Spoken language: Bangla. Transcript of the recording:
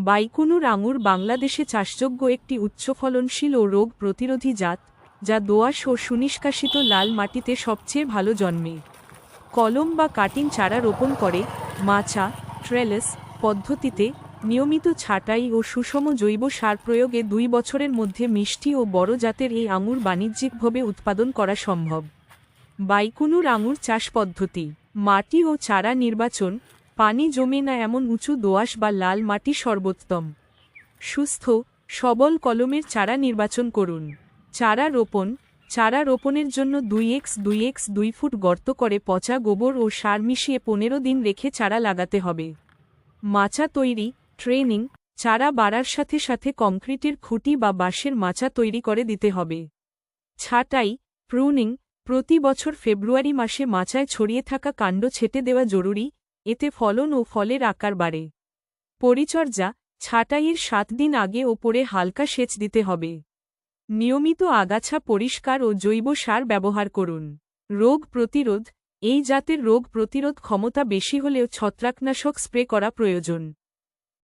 বাইকুনুর আঙুর বাংলাদেশে চাষযোগ্য একটি উচ্চফলনশীল ও রোগ প্রতিরোধী জাত, যা দোআঁশ ও সুনিষ্কাশিত লাল মাটিতে সবচেয়ে ভালো জন্মে। কলম বা কাটিং চারা রোপণ করে মাচা ট্রেলেস পদ্ধতিতে নিয়মিত ছাঁটাই ও সুষম জৈব সার প্রয়োগে 2 বছরের মধ্যে মিষ্টি ও বড় জাতের এই আঙুর বাণিজ্যিকভাবে উৎপাদন করা সম্ভব। বাইকুনুর আঙুর চাষ পদ্ধতি: মাটি ও চারা নির্বাচন: পানি জমে না এমন উঁচু দোআঁশ বা লাল মাটি সর্বোত্তম। সুস্থ সবল কলমের চারা নির্বাচন করুন। চারা রোপণ: চারা রোপণের জন্য 2x2x2 ফুট গর্ত করে পচা গোবর ও সার মিশিয়ে 15 দিন রেখে চারা লাগাতে হবে। মাচা তৈরি ট্রেনিং: চারা বাড়ার সাথে সাথে কংক্রিটের খুঁটি বা বাঁশের মাচা তৈরি করে দিতে হবে। ছাঁটাই প্রুনিং: প্রতি বছর ফেব্রুয়ারি মাসে মাচায় ছড়িয়ে থাকা কাণ্ড ছেঁটে দেওয়া জরুরি, এতে ফলন ও ফলের আকার বাড়ে। পরিচর্যা: ছাঁটাইয়ের 7 দিন আগে ওপরে হালকা সেচ দিতে হবে। নিয়মিত আগাছা পরিষ্কার ও জৈব সার ব্যবহার করুন। রোগ প্রতিরোধ: এই জাতের রোগ প্রতিরোধ ক্ষমতা বেশি হলেও ছত্রাকনাশক স্প্রে করা প্রয়োজন।